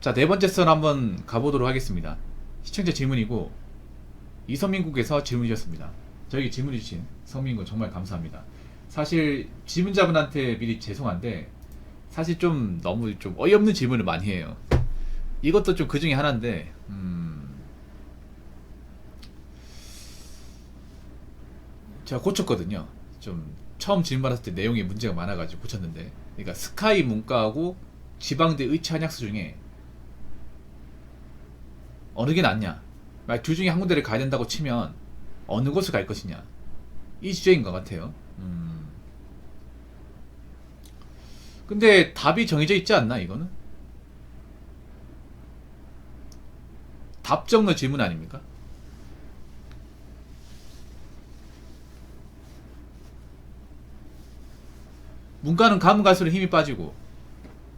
자, 네 번째 선 한번 가보도록 하겠습니다. 시청자 질문이고 이선민국에서 질문 주셨습니다. 저에게 질문 주신 선민군 정말 감사합니다. 사실 질문자분한테 미리 죄송한데 사실 좀 너무 좀 어이없는 질문을 많이 해요. 이것도 좀 그 중에 하나인데 제가 고쳤거든요. 좀 처음 질문 받았을 때 내용에 문제가 많아가지고 고쳤는데, 그러니까 스카이 문과하고 지방대 의치 한약수 중에 어느 게 낫냐, 만약 둘 중에 한 군데를 가야 된다고 치면 어느 곳을 갈 것이냐, 이 주제인 것 같아요. 근데 답이 정해져 있지 않나? 이거는 답정너 질문 아닙니까? 문과는 가면 갈수록 힘이 빠지고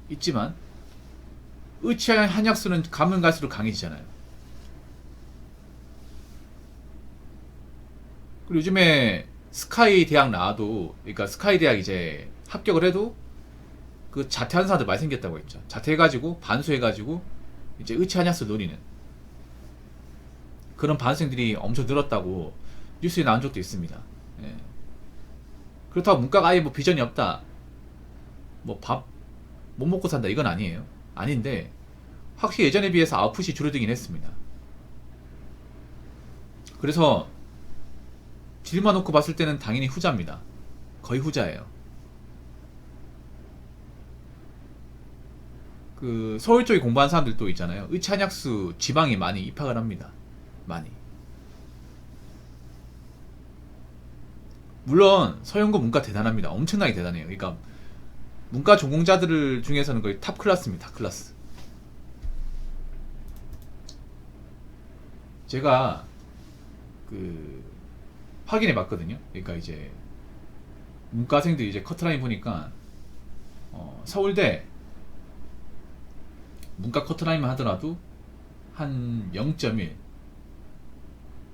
있지만 의치 한약수는 가면 갈수록 강해지잖아요. 그리고 요즘에 스카이 대학 나와도, 그러니까 스카이 대학 이제 합격을 해도 그 자퇴하는 사람들 많이 생겼다고 했죠. 자퇴해가지고 반수해가지고 이제 의치 한약수 노리는 그런 반수생들이 엄청 늘었다고 뉴스에 나온 적도 있습니다. 예. 그렇다고 문과가 아예 뭐 비전이 없다, 뭐 밥 못 먹고 산다, 이건 아니에요. 아닌데 확실히 예전에 비해서 아웃풋이 줄어들긴 했습니다. 그래서 질만 놓고 봤을 때는 당연히 후자입니다. 거의 후자예요. 그 서울 쪽에 공부한 사람들도 있잖아요. 의치 한약수 지방에 많이 입학을 합니다. 많이. 물론 서영고 문과 대단합니다. 엄청나게 대단해요. 그러니까 문과 전공자들 중에서는 거의 탑 클래스입니다. 탑 클래스. 제가 그 확인해 봤거든요. 그러니까 이제 문과생들이 이제 커트라인 보니까 서울대 문과 커트라인만 하더라도 한 0.1,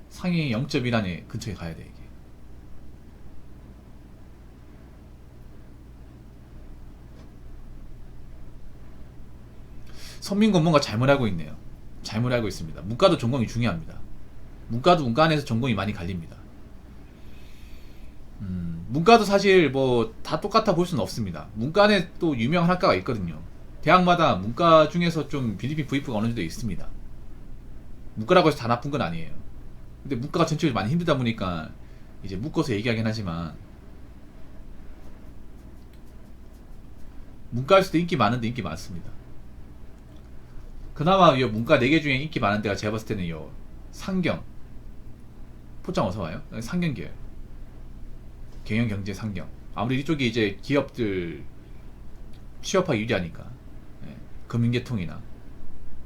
상위 0.1 안에 근처에 가야 돼 이게. 선민건 뭔가 잘못 알고 있네요. 잘못 알고 있습니다. 문과도 전공이 중요합니다. 문과도 문과 안에서 전공이 많이 갈립니다. 문과도 사실 뭐 다 똑같아 볼 수는 없습니다. 문과 안에 또 유명한 학과가 있거든요. 대학마다 문과 중에서 좀 빌리핀 부익부가 어느 정도 있습니다. 문과라고 해서 다 나쁜 건 아니에요. 근데 문과가 전체적으로 많이 힘들다 보니까 이제 묶어서 얘기하긴 하지만, 문과에서도 인기 많은데 인기 많습니다. 그나마 이 문과 4개 중에 인기 많은 데가 제가 봤을 때는 요 상경, 포장 어서 와요? 상경계열, 경영, 경제, 상경. 아무리 이쪽이 이제 기업들 취업하기 유리하니까. 예, 금융계통이나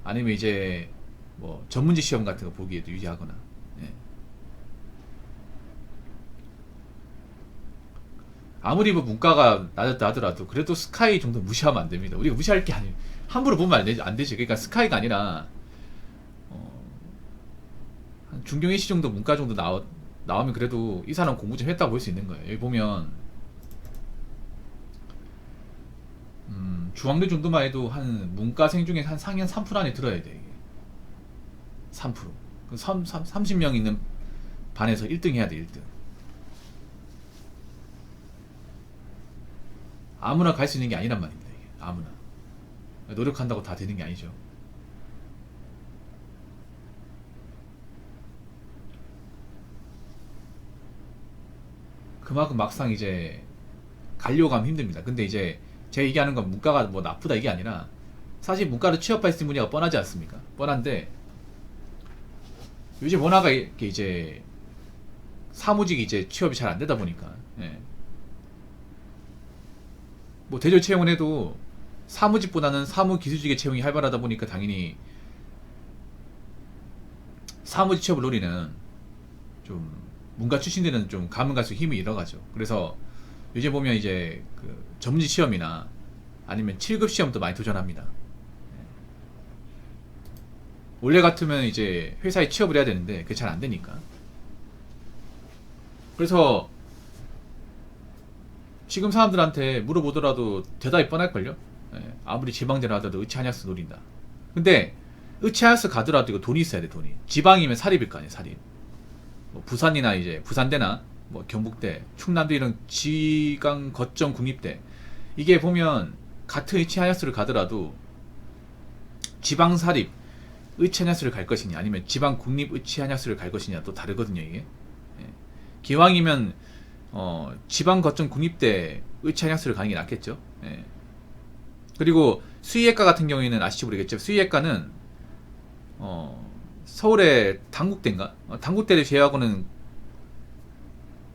아니면 이제 뭐 전문직 시험 같은 거 보기에도 유리하거나. 예. 아무리 뭐 문과가 낮았다 하더라도 그래도 스카이 정도 무시하면 안 됩니다. 우리가 무시할 게 아니에요. 함부로 보면 안 되지. 그러니까 스카이가 아니라 한 중경 일시 정도 문과 정도 나오면 그래도 이 사람 공부 좀 했다고 볼 수 있는 거예요. 여기 보면 중앙대 정도만 해도 한 문과생 중에 한 상위 한 3% 안에 들어야 돼 이게. 3%. 30명 있는 반에서 1등 해야 돼. 1등. 아무나 갈 수 있는 게 아니란 말입니다. 이게. 아무나 노력한다고 다 되는 게 아니죠. 그만큼 막상 이제 가려고 하면 힘듭니다. 근데 이제 제가 얘기하는 건 문과가 뭐 나쁘다 이게 아니라, 사실 문과를 취업할 수 있는 분야가 뻔하지 않습니까? 뻔한데 요즘 원화가 이렇게 이제 사무직이 이제 취업이 잘 안 되다 보니까, 예. 뭐 대졸 채용을 해도 사무직보다는 사무기술직의 채용이 활발하다 보니까 당연히 사무직 취업을 노리는 좀 문과 출신들은 좀 가면 갈수록 힘이 잃어가죠. 그래서 요즘 보면 이제 그 전문직 시험이나 아니면 7급 시험도 많이 도전합니다. 원래 같으면 이제 회사에 취업을 해야 되는데 그게 잘 안 되니까. 그래서 지금 사람들한테 물어보더라도 대답이 뻔할걸요. 예, 아무리 지방대를 하더라도 의치 한약수 노린다. 근데 의치하야스 가더라도 이거 돈이 있어야 돼. 돈이. 지방이면 사립일 거 아니야. 사립. 뭐 부산이나 이제 부산대나 뭐 경북대, 충남대 이런 지강 거점 국립대, 이게 보면 같은 의치하야스를 가더라도 지방 사립 의치하야스를 갈 것이냐 아니면 지방 국립 의치하야스를 갈 것이냐 또 다르거든요. 이게 기왕이면 지방 거점 국립대 의치하야스를 가는 게 낫겠죠. 그리고 수의예과 같은 경우에는 아실지 모르겠지만 수의예과는 서울의 단국대인가? 단국대를 제외하고는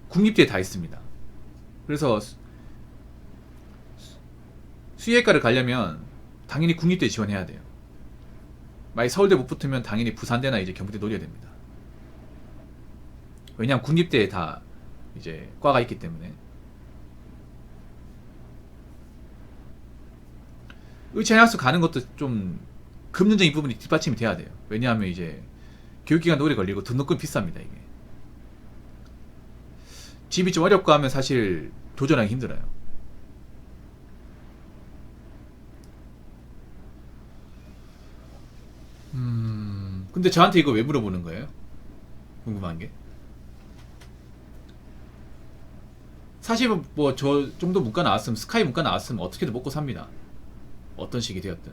국립대에 다 있습니다. 그래서 수의예과를 가려면 당연히 국립대에 지원해야 돼요. 만약 서울대 못 붙으면 당연히 부산대나 이제 경북대 노려야 됩니다. 왜냐하면 국립대에 다 이제 과가 있기 때문에. 의치하야스 가는 것도 좀 금전적인 부분이 뒷받침이 돼야 돼요. 왜냐하면 이제 교육기간도 오래 걸리고 등록금 비쌉니다. 이게 집이 좀 어렵고 하면 사실 도전하기 힘들어요. 근데 저한테 이거 왜 물어보는 거예요? 궁금한 게. 사실 뭐 저 정도 문과 나왔으면, 스카이 문과 나왔으면 어떻게든 먹고 삽니다. 어떤 식이 되었든.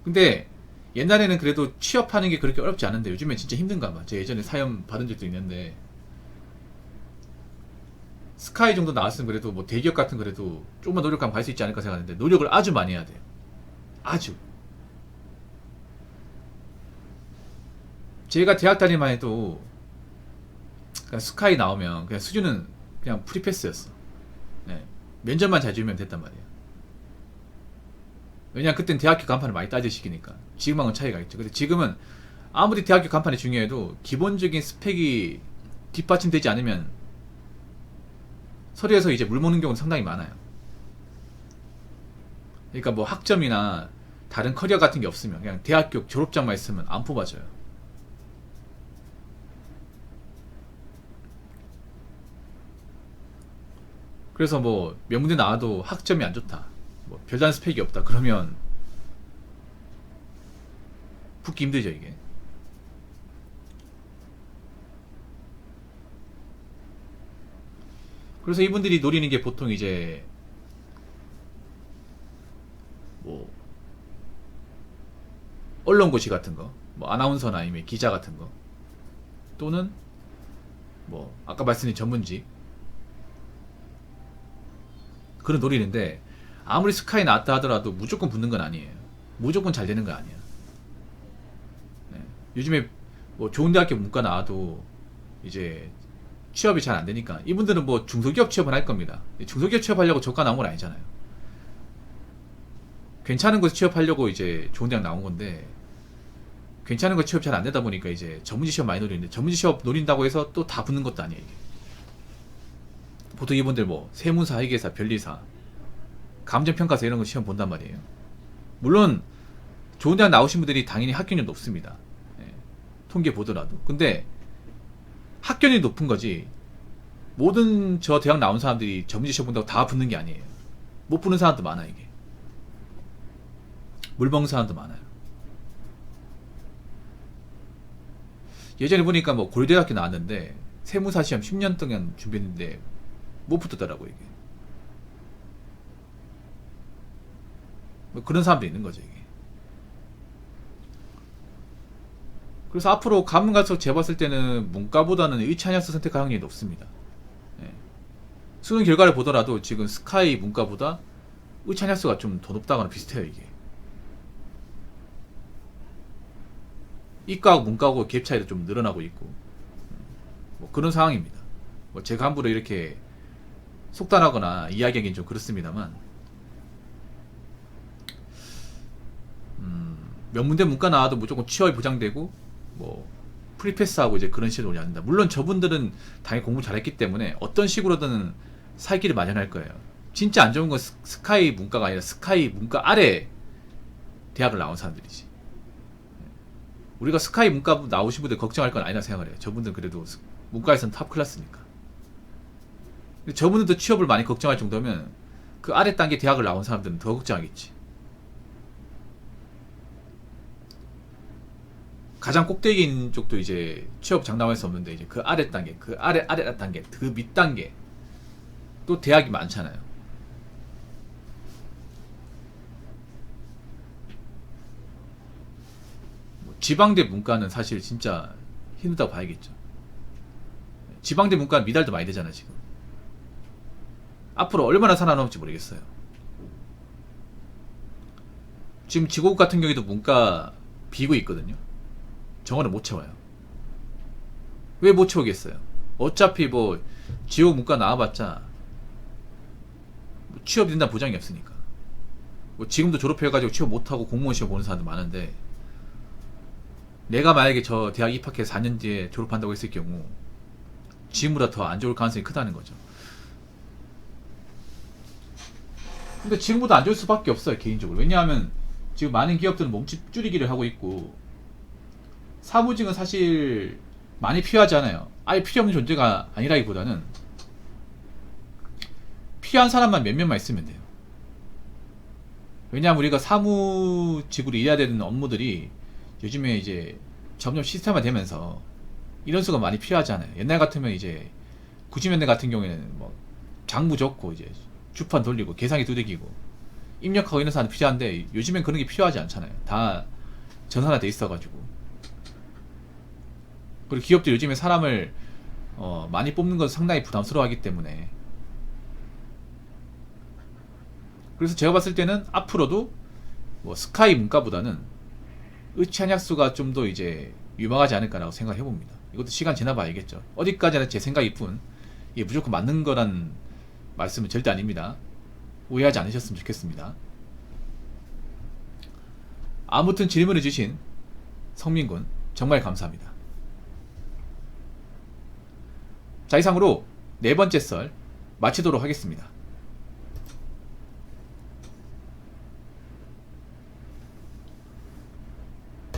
근데 옛날에는 그래도 취업하는 게 그렇게 어렵지 않은데 요즘엔 진짜 힘든가 봐. 제가 예전에 사연 받은 적도 있는데 스카이 정도 나왔으면 그래도 뭐 대기업 같은 그래도 조금만 노력하면 갈 수 있지 않을까 생각하는데 노력을 아주 많이 해야 돼요. 아주. 제가 대학 다니만 해도 그냥 스카이 나오면 그냥 수준은 그냥 프리패스였어. 네. 면접만 잘 주면 됐단 말이에요. 왜냐면 그땐 대학교 간판을 많이 따질 시기니까. 지금하고는 차이가 있죠. 근데 지금은 아무리 대학교 간판이 중요해도 기본적인 스펙이 뒷받침되지 않으면 서류에서 이제 물먹는 경우는 상당히 많아요. 그러니까 뭐 학점이나 다른 커리어 같은 게 없으면 그냥 대학교 졸업장만 있으면 안 뽑아줘요. 그래서 뭐 명문대 나와도 학점이 안 좋다, 뭐 별다른 스펙이 없다 그러면 붙기 힘들죠 이게. 그래서 이분들이 노리는 게 보통 이제 뭐 언론고시 같은 거, 뭐 아나운서나 아니면 기자 같은 거, 또는 뭐 아까 말씀드린 전문직, 그런 노리는데 아무리 스카이 나왔다 하더라도 무조건 붙는 건 아니에요. 무조건 잘 되는 건 아니야. 네. 요즘에 뭐 좋은 대학교 문과 나와도 이제 취업이 잘 안 되니까 이분들은 뭐 중소기업 취업을 할 겁니다. 중소기업 취업하려고 저가 나온 건 아니잖아요. 괜찮은 곳 취업하려고 이제 좋은 대학 나온 건데 괜찮은 거 취업 잘 안 되다 보니까 이제 전문직 시험 많이 노리는데 전문직 시험 노린다고 해서 또 다 붙는 것도 아니에요. 이게. 보통 이분들 뭐 세무사, 회계사, 변리사, 감정평가사 이런 거 시험 본단 말이에요. 물론 좋은 대학 나오신 분들이 당연히 학교는 높습니다. 예, 통계 보더라도. 근데 학교는 높은 거지 모든 저 대학 나온 사람들이 전문직 시험 본다고 다 붙는 게 아니에요. 못 붙는 사람도 많아. 이게 물먹는 사람도 많아요. 예전에 보니까 뭐 고려대학교 나왔는데 세무사 시험 10년 동안 준비했는데 못 붙었더라고 이게. 뭐 그런 사람도 있는 거죠 이게. 그래서 앞으로 가면 갈수록 제가 봤을 때는 문과보다는 의치하야스 선택할 확률이 높습니다. 예. 수능 결과를 보더라도 지금 스카이 문과보다 의치하야스가 좀 더 높다거나 비슷해요 이게. 이과하고 문과하고 갭 차이도 좀 늘어나고 있고 뭐 그런 상황입니다. 뭐 제가 함부로 이렇게 속단하거나 이야기하기는 좀 그렇습니다만 명문대 문과 나와도 무조건 취업이 보장되고 뭐 프리패스하고 이제 그런 식으로 논의한다. 물론 저분들은 당연히 공부 잘했기 때문에 어떤 식으로든 살 길을 마련할 거예요. 진짜 안 좋은 건 스카이 문과가 아니라 스카이 문과 아래 대학을 나온 사람들이지. 우리가 스카이 문과 나오신 분들 걱정할 건 아니라 생각을 해요. 저분들은 그래도 문과에서는 탑 클래스니까. 저분들도 취업을 많이 걱정할 정도면 그 아래 단계 대학을 나온 사람들은 더 걱정하겠지. 가장 꼭대기 있는 쪽도 이제 취업 장담할 수 없는데 이제 그 아래 단계, 그 아래 단계, 그 밑 단계 또 대학이 많잖아요. 지방대 문과는 사실 진짜 힘들다고 봐야겠죠. 지방대 문과는 미달도 많이 되잖아 지금. 앞으로 얼마나 살아남을지 모르겠어요. 지금 지고국 같은 경우에도 문과 비고 있거든요. 정원을 못 채워요. 왜 못 채우겠어요? 어차피 뭐 지옥 문과 나와봤자 뭐 취업된다는 보장이 없으니까. 뭐 지금도 졸업해가지고 취업 못하고 공무원 시험 보는 사람도 많은데, 내가 만약에 저 대학 입학해서 4년 뒤에 졸업한다고 했을 경우 지금보다 더 안 좋을 가능성이 크다는 거죠. 근데 지금보다 안 좋을 수밖에 없어요, 개인적으로. 왜냐하면 지금 많은 기업들은 몸집 줄이기를 하고 있고, 사무직은 사실 많이 필요하지 않아요. 아예 필요 없는 존재가 아니라기보다는 필요한 사람만 몇 명만 있으면 돼요. 왜냐하면 우리가 사무직으로 일해야 되는 업무들이 요즘에 이제 점점 시스템화 되면서 인원수가 많이 필요하지 않아요. 옛날 같으면 이제 90년대 같은 경우에는 뭐 장부 적고 이제 주판 돌리고 계산기 두들기고 입력하고 이런 사람이 필요한데, 요즘엔 그런 게 필요하지 않잖아요. 다 전산화돼 있어가지고. 그리고 기업들 요즘에 사람을 많이 뽑는 건 상당히 부담스러워하기 때문에, 그래서 제가 봤을 때는 앞으로도 뭐 스카이 문과보다는 의치한약수가 좀 더 이제 유망하지 않을까라고 생각해 봅니다. 이것도 시간 지나봐 알겠죠. 어디까지나 제 생각일 뿐, 이게 무조건 맞는 거란 말씀은 절대 아닙니다. 오해하지 않으셨으면 좋겠습니다. 아무튼 질문을 주신 성민군 정말 감사합니다. 자, 이상으로 네 번째 썰 마치도록 하겠습니다.